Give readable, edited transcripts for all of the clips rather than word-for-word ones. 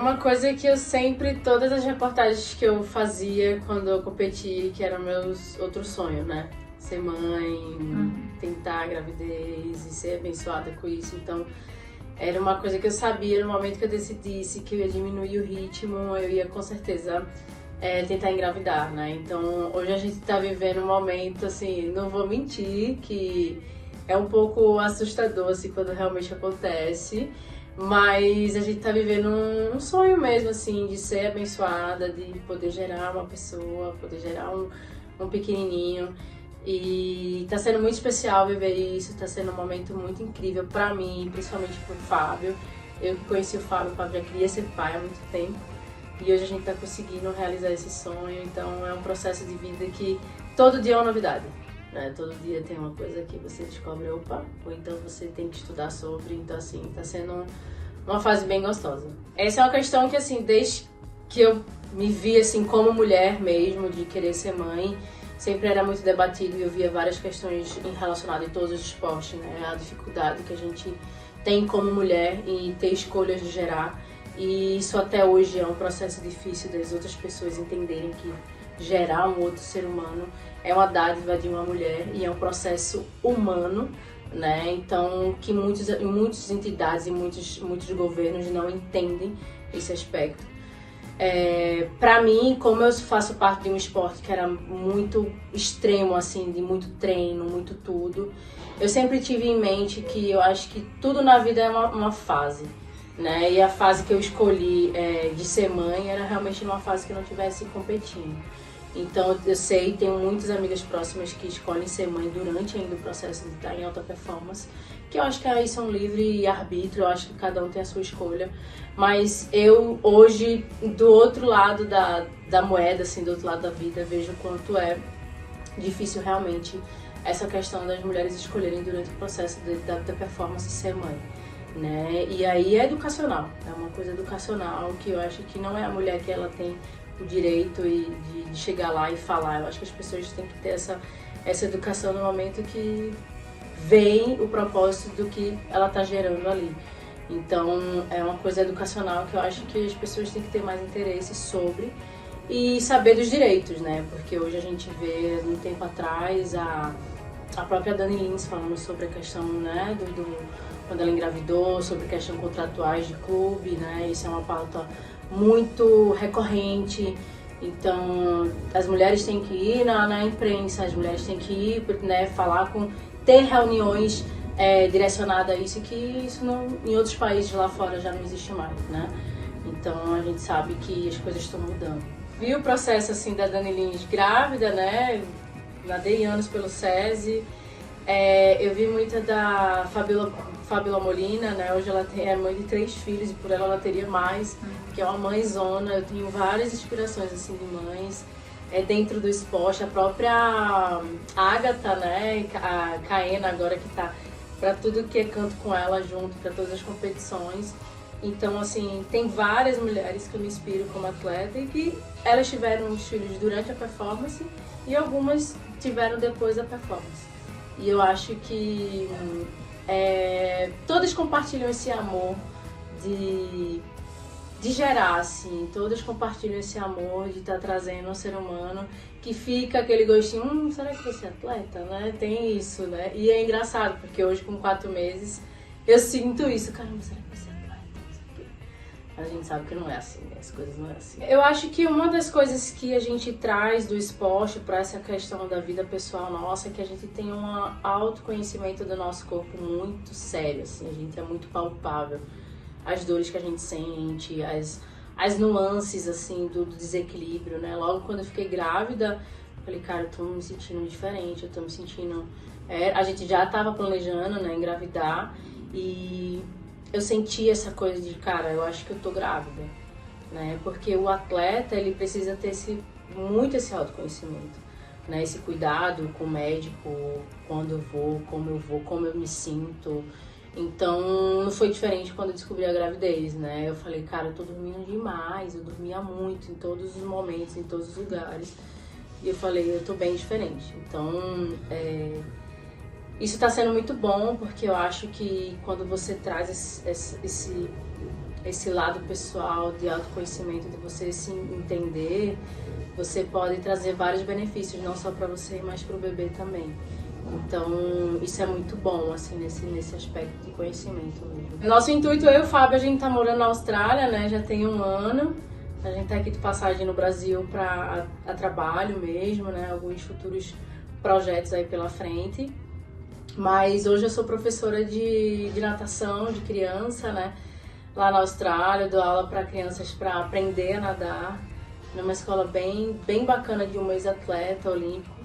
uma coisa que eu sempre, todas as reportagens que eu fazia quando eu competi, que eram meus outros sonhos, né? Ser mãe, tentar a gravidez e ser abençoada com isso. Então, era uma coisa que eu sabia no momento que eu decidisse que eu ia diminuir o ritmo, eu ia com certeza tentar engravidar, né? Então, hoje a gente tá vivendo um momento, assim, não vou mentir, que é um pouco assustador, assim, quando realmente acontece. Mas a gente tá vivendo um sonho mesmo, assim, de ser abençoada, de poder gerar uma pessoa, poder gerar um pequenininho. E tá sendo muito especial viver isso, tá sendo um momento muito incrível pra mim, principalmente pro Fábio. Eu que conheci o Fábio já queria ser pai há muito tempo. E hoje a gente tá conseguindo realizar esse sonho, então é um processo de vida que todo dia é uma novidade. Todo dia tem uma coisa que você descobre, opa, ou então você tem que estudar sobre, então assim, tá sendo uma fase bem gostosa. Essa é uma questão que assim, desde que eu me vi assim como mulher mesmo, de querer ser mãe, sempre era muito debatido e eu via várias questões relacionadas em todos os esportes, né? A dificuldade que a gente tem como mulher em ter escolhas de gerar, e isso até hoje é um processo difícil das outras pessoas entenderem que gerar um outro ser humano é uma dádiva de uma mulher e é um processo humano, né? Então, que muitas entidades e muitos governos não entendem esse aspecto. Para mim, como eu faço parte de um esporte que era muito extremo, assim, de muito treino, muito tudo, eu sempre tive em mente que eu acho que tudo na vida é uma fase, né? E a fase que eu escolhi de ser mãe era realmente uma fase que eu não estivesse competindo. Então eu sei, tenho muitas amigas próximas que escolhem ser mãe durante ainda o processo de estar em alta performance, que eu acho que aí são livre arbítrio, eu acho que cada um tem a sua escolha. Mas eu hoje, do outro lado da moeda, assim, do outro lado da vida, vejo o quanto é difícil realmente essa questão das mulheres escolherem durante o processo da performance ser mãe, né? E aí é educacional, é uma coisa educacional que eu acho que não é a mulher que ela tem o direito de chegar lá e falar. Eu acho que as pessoas têm que ter essa educação no momento que vem o propósito do que ela está gerando ali. Então é uma coisa educacional que eu acho que as pessoas têm que ter mais interesse sobre e saber dos direitos, né? Porque hoje a gente vê, um tempo atrás, a própria Dani Lins falando sobre a questão, né, quando ela engravidou, sobre a questão contratuais de clube, né? Isso é uma pauta muito recorrente. Então as mulheres têm que ir na imprensa, as mulheres têm que ir, né, ter reuniões direcionadas a isso, que isso não, em outros países lá fora já não existe mais, né? Então a gente sabe que as coisas estão mudando. Vi o processo assim da Dani Lins grávida, né? Nadei anos pelo SESI. Eu vi muita da Fabiola Molina, né? Hoje ela é mãe de 3 filhos e por ela teria mais, que é uma mãezona. Eu tenho várias inspirações assim de mães dentro do esporte. A própria Agatha, né? A Caena agora que tá para tudo que é canto com ela junto, para todas as competições. Então, assim, tem várias mulheres que eu me inspiro como atleta e que elas tiveram os filhos durante a performance e algumas tiveram depois da performance. E eu acho que todas compartilham esse amor de gerar, assim, todas compartilham esse amor de estar trazendo um ser humano que fica aquele gostinho, será que você é atleta, né? Tem isso, né? E é engraçado, porque hoje com 4 meses eu sinto isso, caramba, será que você é atleta? A gente sabe que não é assim, né? As coisas não é assim. Eu acho que uma das coisas que a gente traz do esporte para essa questão da vida pessoal nossa é que a gente tem um autoconhecimento do nosso corpo muito sério, assim, a gente é muito palpável. As dores que a gente sente, as nuances, assim, do desequilíbrio, né? Logo quando eu fiquei grávida, eu falei, cara, eu tô me sentindo diferente, eu tô me sentindo... a gente já tava planejando, né, engravidar, e eu senti essa coisa de, cara, eu acho que eu tô grávida, né? Porque o atleta, ele precisa ter muito esse autoconhecimento, né? Esse cuidado com o médico, quando eu vou, como eu me sinto. Então, não foi diferente quando eu descobri a gravidez, né? Eu falei, cara, eu tô dormindo demais, eu dormia muito em todos os momentos, em todos os lugares. E eu falei, eu tô bem diferente. Então, isso tá sendo muito bom, porque eu acho que quando você traz esse lado pessoal de autoconhecimento, de você se entender, você pode trazer vários benefícios, não só para você, mas para o bebê também. Então, isso é muito bom, assim, nesse aspecto de conhecimento mesmo. Nosso intuito, eu e o Fábio, a gente tá morando na Austrália, né, já tem 1 ano. A gente tá aqui de passagem no Brasil a trabalho mesmo, né, alguns futuros projetos aí pela frente. Mas hoje eu sou professora de natação, de criança, né, lá na Austrália. Eu dou aula para crianças para aprender a nadar, numa escola bem bacana de um ex-atleta olímpico.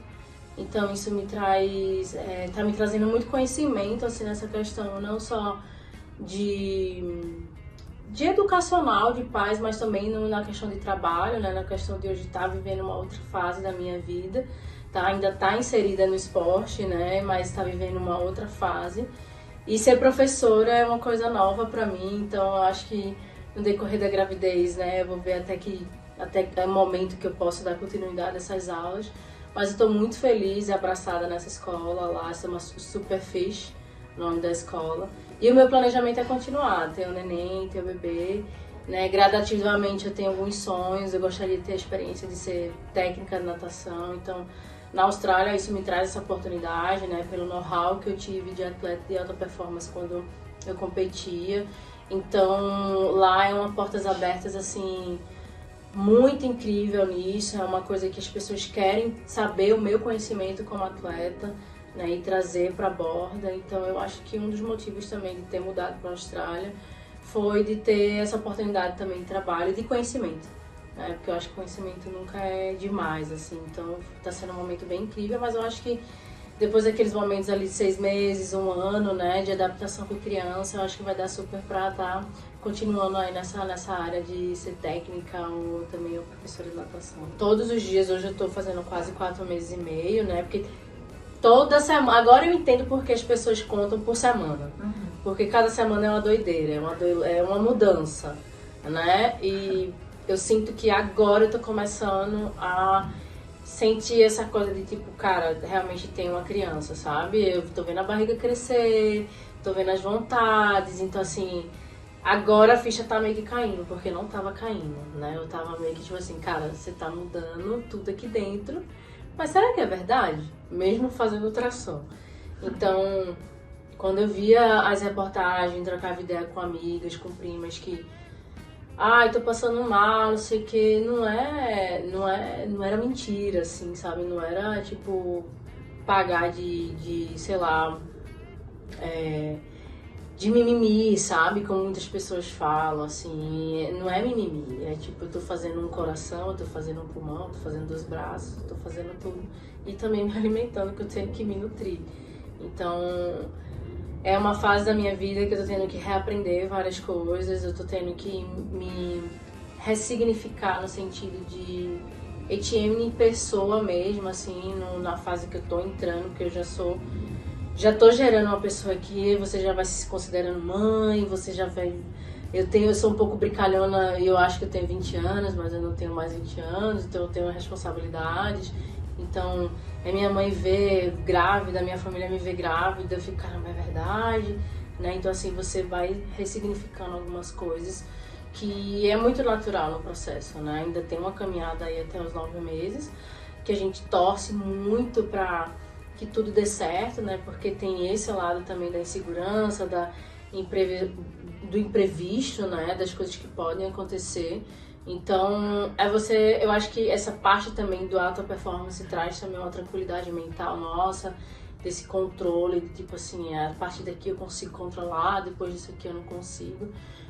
Então isso me traz, tá me trazendo muito conhecimento assim nessa questão, não só de educacional de pais, mas também na questão de trabalho, né, na questão de hoje estar vivendo uma outra fase da minha vida, tá, ainda tá inserida no esporte, né, mas está vivendo uma outra fase. E ser professora é uma coisa nova para mim, então eu acho que no decorrer da gravidez, né, eu vou ver até o momento que eu posso dar continuidade a essas aulas. Mas eu estou muito feliz e abraçada nessa escola lá, se chama Superfish, o nome da escola. E o meu planejamento é continuar, ter o neném, ter o bebê, né? Gradativamente eu tenho alguns sonhos, eu gostaria de ter a experiência de ser técnica de natação. Então, na Austrália isso me traz essa oportunidade, né? Pelo know-how que eu tive de atleta de alta performance quando eu competia. Então, lá é uma portas abertas, assim, muito incrível nisso, é uma coisa que as pessoas querem saber o meu conhecimento como atleta, né, e trazer para a borda. Então eu acho que um dos motivos também de ter mudado para a Austrália foi de ter essa oportunidade também de trabalho e de conhecimento, né, porque eu acho que conhecimento nunca é demais, assim. Então está sendo um momento bem incrível, mas eu acho que depois daqueles momentos ali de 6 meses, 1 ano, né, de adaptação com criança, eu acho que vai dar super pra estar continuando aí nessa área de ser técnica ou também eu professora de natação. Todos os dias, hoje eu tô fazendo quase 4 meses e meio, né, porque toda semana, agora eu entendo porque as pessoas contam por semana, porque cada semana é uma doideira, é uma mudança, né, e eu sinto que agora eu tô começando a sentir essa coisa de tipo, cara, realmente tem uma criança, sabe? Eu tô vendo a barriga crescer, tô vendo as vontades, então assim, agora a ficha tá meio que caindo, porque não tava caindo, né? Eu tava meio que tipo assim, cara, você tá mudando tudo aqui dentro, mas será que é verdade? Mesmo fazendo ultrassom. Então, quando eu via as reportagens, trocava ideia com amigas, com primas que ai, tô passando mal, não sei o que, não era mentira, assim, sabe? Não era, tipo, pagar sei lá, de mimimi, sabe? Como muitas pessoas falam, assim, não é mimimi, é tipo, eu tô fazendo um coração, eu tô fazendo um pulmão, eu tô fazendo 2 braços, eu tô fazendo tudo. E também me alimentando, que eu tenho que me nutrir. Então, é uma fase da minha vida que eu tô tendo que reaprender várias coisas, eu tô tendo que me ressignificar no sentido de Etienne pessoa mesmo, assim, na fase que eu tô entrando, porque eu já tô gerando uma pessoa que você já vai se considerando mãe, você já vai... Eu sou um pouco brincalhona e eu acho que eu tenho 20 anos, mas eu não tenho mais 20 anos, então eu tenho responsabilidades. Então, a minha mãe vê grávida, a minha família me vê grávida, eu fico, caramba, é verdade, né? Então, assim, você vai ressignificando algumas coisas que é muito natural no processo, né? Ainda tem uma caminhada aí até os 9 meses, que a gente torce muito pra que tudo dê certo, né? Porque tem esse lado também da insegurança, do imprevisto, né? Das coisas que podem acontecer. Então, eu acho que essa parte também do alta performance traz também uma tranquilidade mental nossa, desse controle, de tipo assim, a partir daqui eu consigo controlar, depois disso aqui eu não consigo.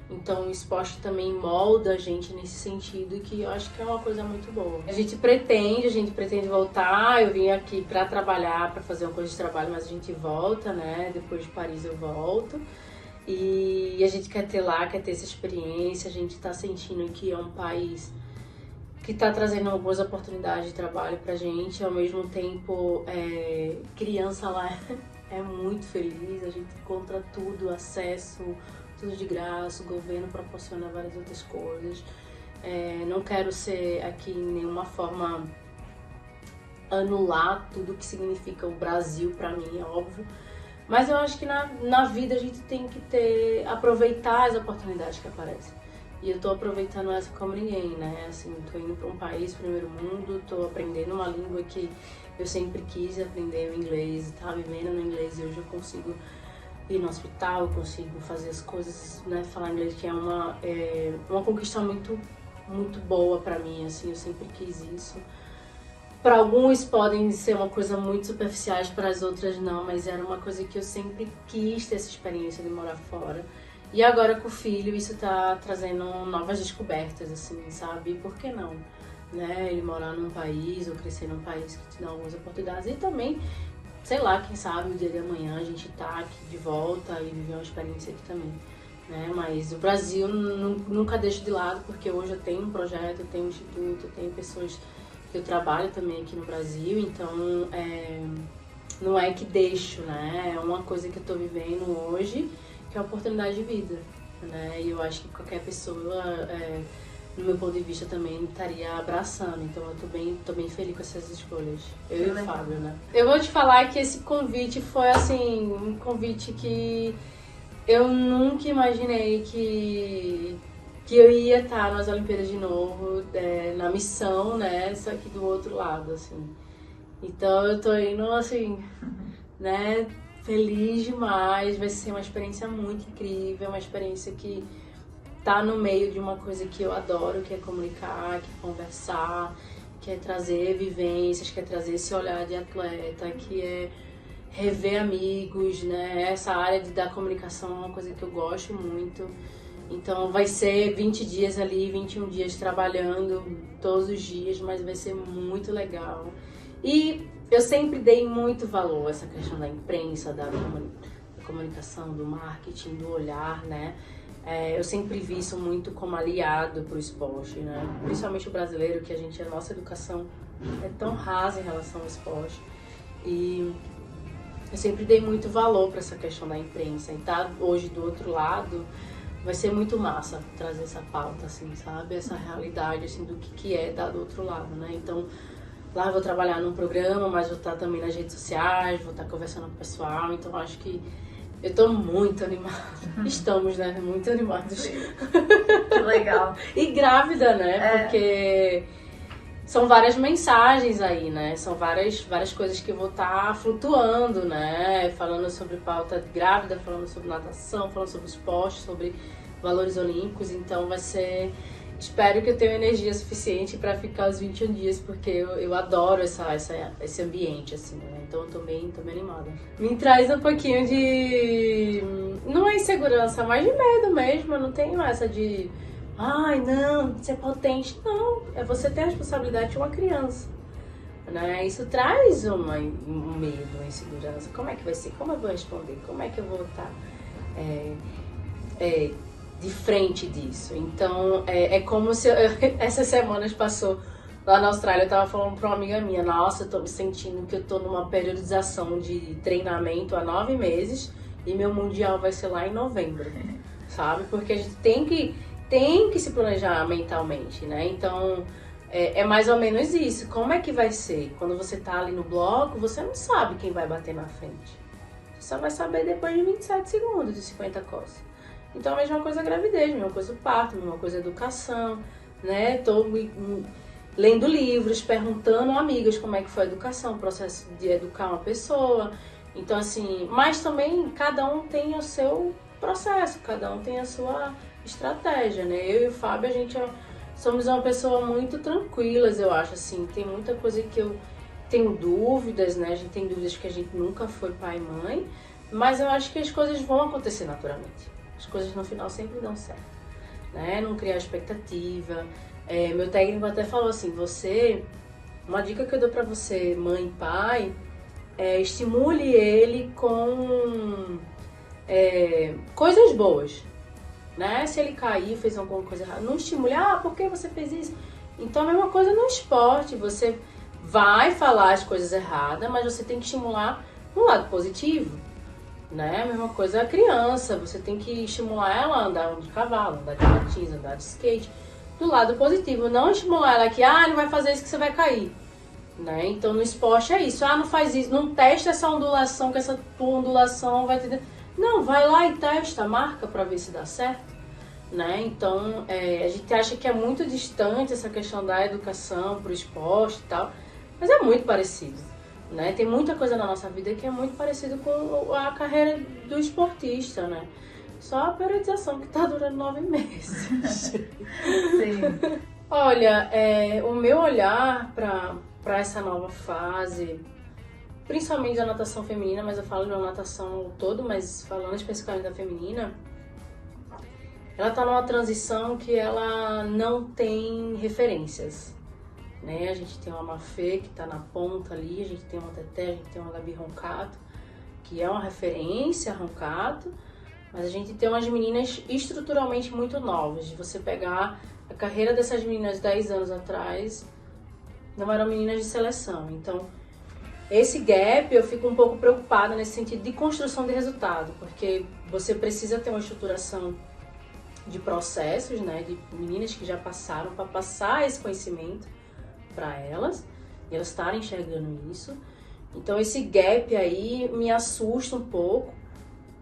Então, o esporte também molda a gente nesse sentido, que eu acho que é uma coisa muito boa. A gente pretende voltar. Eu vim aqui para trabalhar, para fazer uma coisa de trabalho, mas a gente volta, né? Depois de Paris eu volto. E a gente quer ter essa experiência, a gente tá sentindo que é um país que tá trazendo algumas oportunidades de trabalho pra gente, ao mesmo tempo, criança lá é muito feliz, a gente encontra tudo, acesso, tudo de graça, o governo proporciona várias outras coisas. Não quero ser aqui em nenhuma forma anular tudo que significa o Brasil pra mim, é óbvio, Mas eu acho que na vida a gente tem que aproveitar as oportunidades que aparecem. E eu tô aproveitando essa como ninguém, né? Assim, tô indo para um país, primeiro mundo, tô aprendendo uma língua que eu sempre quis aprender, o inglês, tá vivendo no inglês e hoje eu consigo ir no hospital, eu consigo fazer as coisas, né? Falar inglês, que é uma conquista muito, muito boa pra mim, assim, eu sempre quis isso. Para alguns podem ser uma coisa muito superficiais, para as outras não, mas era uma coisa que eu sempre quis ter essa experiência de morar fora. E agora com o filho isso tá trazendo novas descobertas, assim, sabe? E por que não? Né? Ele morar num país ou crescer num país que te dá algumas oportunidades. E também, sei lá, quem sabe o dia de amanhã a gente tá aqui de volta e viver uma experiência aqui também. Né? Mas o Brasil nunca deixo de lado, porque hoje eu tenho um projeto, eu tenho um instituto, eu tenho pessoas que eu trabalho também aqui no Brasil, então não é que deixo, né? É uma coisa que eu tô vivendo hoje, que é uma oportunidade de vida, né? E eu acho que qualquer pessoa, no meu ponto de vista, também estaria abraçando. Então eu tô bem feliz com essas escolhas. Eu e o Fábio, né? Eu vou te falar que esse convite foi, assim, um convite que eu nunca imaginei que eu ia estar nas Olimpíadas de novo, na missão, né? Só que do outro lado, assim. Então eu tô indo, assim, né? Feliz demais, vai ser uma experiência muito incrível, uma experiência que tá no meio de uma coisa que eu adoro, que é comunicar, que é conversar, que é trazer vivências, que é trazer esse olhar de atleta, que é rever amigos, né? Essa área da comunicação é uma coisa que eu gosto muito. Então vai ser 20 dias ali, 21 dias trabalhando todos os dias, mas vai ser muito legal. E eu sempre dei muito valor a essa questão da imprensa, da comunicação, do marketing, do olhar, né? Eu sempre vi isso muito como aliado para o esporte, né? Principalmente o brasileiro, que a nossa educação é tão rasa em relação ao esporte. E eu sempre dei muito valor para essa questão da imprensa. E tá hoje do outro lado, vai ser muito massa trazer essa pauta, assim, sabe? Essa realidade, assim, do que é do outro lado, né? Então, lá eu vou trabalhar num programa, mas vou estar também nas redes sociais, vou estar conversando com o pessoal, então acho que eu tô muito animada. Estamos, né? Muito animados. Que legal. E grávida, né? Porque são várias mensagens aí, né? São várias coisas que eu vou estar flutuando, né? Falando sobre pauta grávida, falando sobre natação, falando sobre esporte, sobre valores olímpicos. Então vai ser... Espero que eu tenha energia suficiente para ficar os 21 dias, porque eu adoro esse ambiente, assim, né? Então eu tô bem animada. Me traz um pouquinho de... Não é insegurança, mas de medo mesmo. Eu não tenho essa de... Ai, não, ser potente. Não, é você ter a responsabilidade de uma criança, né? Isso traz um medo, uma insegurança. Como é que vai ser? Como eu vou responder? Como é que eu vou estar de frente disso? Então, é como se essas semanas passou lá na Austrália, eu tava falando pra uma amiga minha, nossa, eu tô me sentindo que eu tô numa periodização de treinamento há 9 meses e meu mundial vai ser lá em novembro, sabe? Porque a gente tem que se planejar mentalmente, né? Então, é mais ou menos isso. Como é que vai ser? Quando você tá ali no bloco, você não sabe quem vai bater na frente. Você só vai saber depois de 27 segundos, de 50 costas. Então, a mesma coisa a gravidez, a mesma coisa o parto, a mesma coisa a educação, né? Tô lendo livros, perguntando a amigas como é que foi a educação, o processo de educar uma pessoa. Então, assim, mas também cada um tem o seu processo, cada um tem a sua estratégia, né? Eu e o Fábio, somos uma pessoa muito tranquilas, eu acho, assim. Tem muita coisa que eu tenho dúvidas, né? A gente tem dúvidas que a gente nunca foi pai e mãe, mas eu acho que as coisas vão acontecer naturalmente. As coisas no final sempre dão certo, né? Não criar expectativa. Meu técnico até falou assim, uma dica que eu dou pra você, mãe e pai, estimule ele com coisas boas, né? Se ele cair, fez alguma coisa errada, não estimule, por que você fez isso? Então a mesma coisa no esporte, você vai falar as coisas erradas, mas você tem que estimular no lado positivo, né? A mesma coisa a criança, você tem que estimular ela a andar de cavalo, andar de patins, andar de skate, do lado positivo, não estimular ela que, não vai fazer isso que você vai cair. né? Então no esporte é isso, não faz isso, não testa essa ondulação, que essa tua ondulação vai ter... Não, vai lá e testa, marca pra ver se dá certo, né? Então a gente acha que é muito distante essa questão da educação pro esporte e tal, mas é muito parecido, né? Tem muita coisa na nossa vida que é muito parecido com a carreira do esportista, né? Só a periodização que tá durando 9 meses. Sim. Olha, o meu olhar para essa nova fase, principalmente da natação feminina, mas eu falo da natação todo, mas falando especificamente da feminina, ela está numa transição que ela não tem referências, né? A gente tem uma Mafê que está na ponta ali, a gente tem uma Teté, a gente tem uma Gabi Roncato, que é uma referência, Roncato, mas a gente tem umas meninas estruturalmente muito novas. De você pegar a carreira dessas meninas 10 anos atrás, não eram meninas de seleção. Então, esse gap eu fico um pouco preocupada nesse sentido de construção de resultado, porque você precisa ter uma estruturação de processos, né, de meninas que já passaram, para passar esse conhecimento para elas, e elas estarem enxergando isso. Então, esse gap aí me assusta um pouco,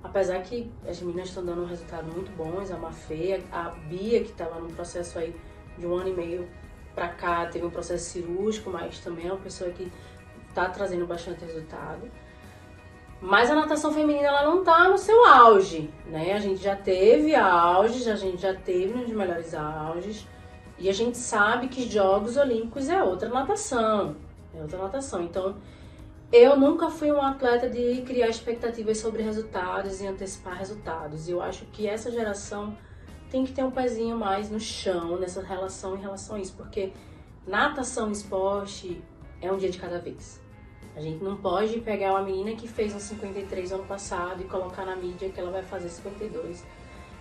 apesar que as meninas estão dando resultados muito bons, a Mafê, a Bia, que estava num processo aí de 1 ano e meio para cá, teve um processo cirúrgico, mas também é uma pessoa que está trazendo bastante resultado. Mas a natação feminina, ela não está no seu auge, né? A gente já teve auge, a gente já teve um dos melhores auges, e a gente sabe que Jogos Olímpicos é outra natação, Então, eu nunca fui uma atleta de criar expectativas sobre resultados e antecipar resultados. Eu acho que essa geração tem que ter um pezinho mais no chão nessa relação em relação a isso, porque natação e esporte é um dia de cada vez. A gente não pode pegar uma menina que fez um 53 ano passado e colocar na mídia que ela vai fazer 52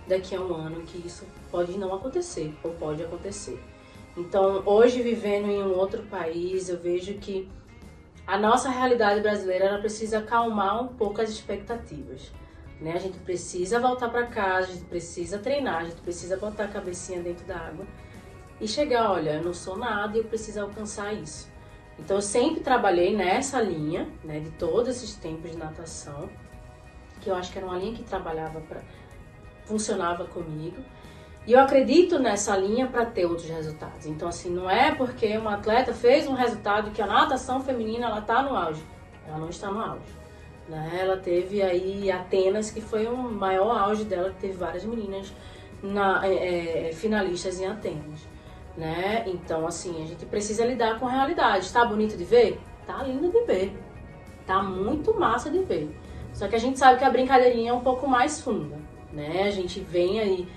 daqui a um ano, que isso pode não acontecer, ou pode acontecer. Então, hoje, vivendo em um outro país, eu vejo que a nossa realidade brasileira, ela precisa acalmar um pouco as expectativas, né? A gente precisa voltar para casa, a gente precisa treinar, a gente precisa botar a cabecinha dentro da água e chegar, olha, eu não sou nada e eu preciso alcançar isso. Então eu sempre trabalhei nessa linha, né, de todos esses tempos de natação, que eu acho que era uma linha que funcionava comigo. E eu acredito nessa linha para ter outros resultados. Então, assim, não é porque uma atleta fez um resultado que a natação feminina, ela está no auge. Ela não está no auge, né? Ela teve aí Atenas, que foi o maior auge dela, que teve várias meninas finalistas em Atenas, né? Então, assim, a gente precisa lidar com a realidade. Tá bonito de ver? Tá lindo de ver. Tá muito massa de ver. Só que a gente sabe que a brincadeirinha é um pouco mais funda, né? A gente vem aí...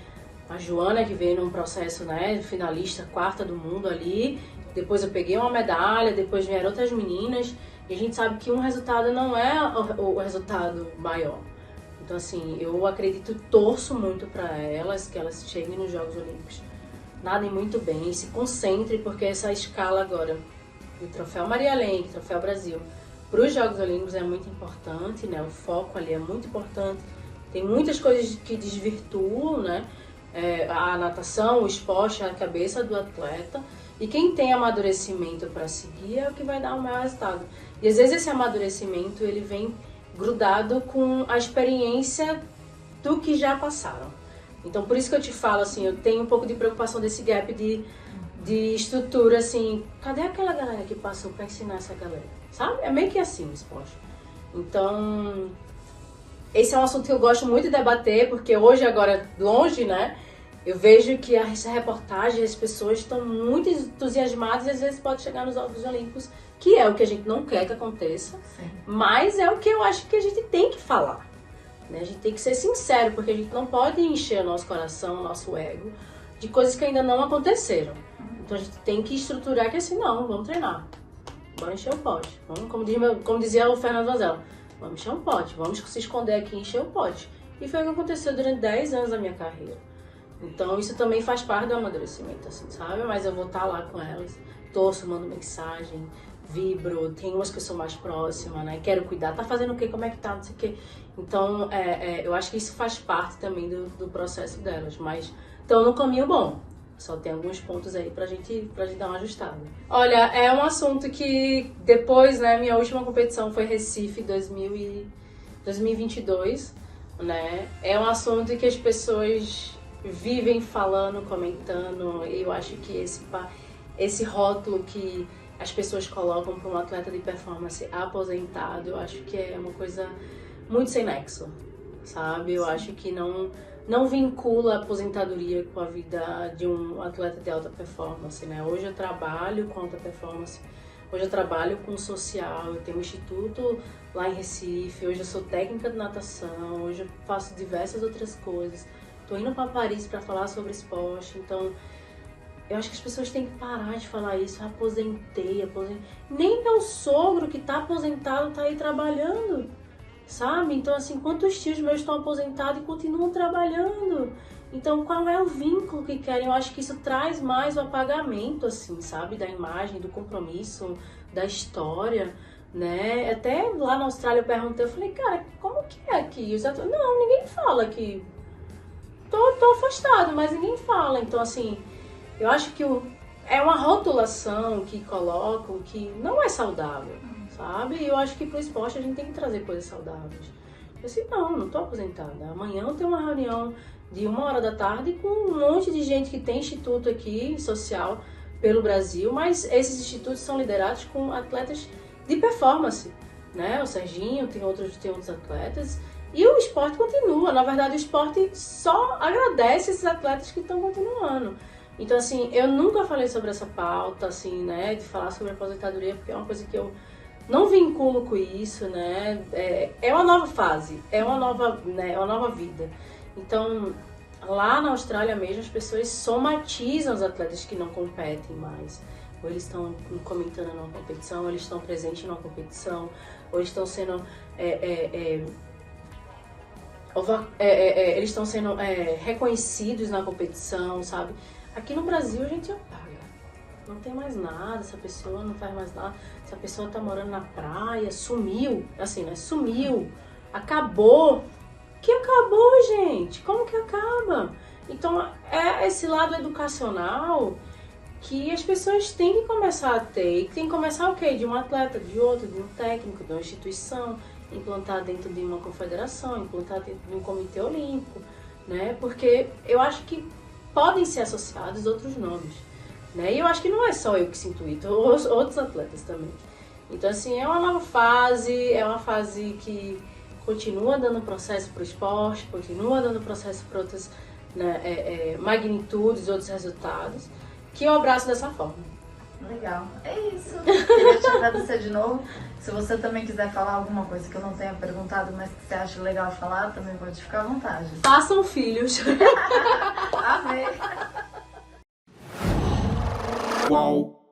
A Joana, que veio num processo, né, finalista, 4ª do mundo ali. Depois eu peguei uma medalha, depois vieram outras meninas. E a gente sabe que um resultado não é o resultado maior. Então, assim, eu acredito, torço muito para elas, que elas cheguem nos Jogos Olímpicos. Nadem muito bem, se concentrem, porque essa escala agora do Troféu Maria Lenk, Troféu Brasil, para os Jogos Olímpicos é muito importante, né? O foco ali é muito importante. Tem muitas coisas que desvirtuam, né? A natação, o esporte, a cabeça do atleta, e quem tem amadurecimento para seguir é o que vai dar o maior resultado. E às vezes esse amadurecimento ele vem grudado com a experiência do que já passaram. Então por isso que eu te falo assim, eu tenho um pouco de preocupação desse gap de estrutura, assim, cadê aquela galera que passou para ensinar essa galera? Sabe? É meio que assim o esporte. Então, esse é um assunto que eu gosto muito de debater, porque hoje, agora, longe, né? Eu vejo que essa reportagem, as pessoas estão muito entusiasmadas e às vezes pode chegar nos Jogos Olímpicos, que é o que a gente não quer que aconteça, sim, mas é o que eu acho que a gente tem que falar, né? A gente tem que ser sincero, porque a gente não pode encher o nosso coração, o nosso ego, de coisas que ainda não aconteceram. Então a gente tem que estruturar que assim, não, vamos treinar, bora encher o pote. Vamos, como dizia o Fernando Vazela, vamos encher um pote, vamos se esconder aqui e encher o pote. E foi o que aconteceu durante 10 anos da minha carreira. Então isso também faz parte do amadurecimento, assim, sabe? Mas eu vou estar lá com elas, torço, mando mensagem, vibro, tem umas que eu sou mais próxima, né? Quero cuidar, tá fazendo o quê? Como é que tá? Não sei o quê. Então, eu acho que isso faz parte também do processo delas, mas estão no caminho bom. Só tem alguns pontos aí pra gente dar uma ajustada. Olha, é um assunto que depois, né, minha última competição foi Recife 2022, né? É um assunto que as pessoas vivem falando, comentando, e eu acho que esse rótulo que as pessoas colocam para um atleta de performance aposentado, eu acho que é uma coisa muito sem nexo, sabe? Eu acho que não vincula a aposentadoria com a vida de um atleta de alta performance, né? Hoje eu trabalho com alta performance, hoje eu trabalho com social, eu tenho um instituto lá em Recife, hoje eu sou técnica de natação, hoje eu faço diversas outras coisas. Tô indo para Paris para falar sobre esporte, então eu acho que as pessoas têm que parar de falar isso, aposentei. Nem meu sogro que tá aposentado tá aí trabalhando, sabe? Então, assim, quantos tios meus estão aposentados e continuam trabalhando? Então, qual é o vínculo que querem? Eu acho que isso traz mais o apagamento, assim, sabe? Da imagem, do compromisso, da história, né? Até lá na Austrália eu perguntei, eu falei, cara, como que é aqui? Não, ninguém fala aqui. Tô afastado, mas ninguém fala. Então, assim, eu acho que é uma rotulação que colocam que não é saudável, sabe? E eu acho que pro esporte a gente tem que trazer coisas saudáveis. Eu disse, não tô aposentada. Amanhã eu tenho uma reunião de 1h da tarde com um monte de gente que tem instituto aqui, social, pelo Brasil, mas esses institutos são liderados com atletas de performance, né? O Serginho tem outros atletas e o esporte continua. Na verdade, o esporte só agradece esses atletas que estão continuando. Então, assim, eu nunca falei sobre essa pauta, assim, né, de falar sobre aposentadoria, porque é uma coisa que eu não vinculo com isso, né, é uma nova fase, é uma nova vida. Então, lá na Austrália mesmo, as pessoas somatizam os atletas que não competem mais. Ou eles estão comentando numa competição, ou eles estão presentes numa competição, ou eles estão sendo... eles estão sendo reconhecidos na competição, sabe? Aqui no Brasil a gente apaga. Não tem mais nada, essa pessoa não faz mais nada, essa pessoa tá morando na praia, sumiu, assim, né? Sumiu, acabou. Que acabou, gente? Como que acaba? Então, é esse lado educacional que as pessoas têm que começar a ter. E tem que começar o quê? De um atleta, de outro, de um técnico, de uma instituição, implantar dentro de uma confederação, implantar dentro de um comitê olímpico, né? Porque eu acho que podem ser associados outros nomes, né? E eu acho que não é só eu que sinto isso, outros atletas também. Então, assim, é uma nova fase, é uma fase que continua dando processo para o esporte, continua dando processo para outras, né, magnitudes, outros resultados, que eu abraço dessa forma. Legal, é isso. Queria te agradecer de novo. Se você também quiser falar alguma coisa que eu não tenha perguntado, mas que você acha legal falar, também pode ficar à vontade. Façam filhos. Amém. Qual?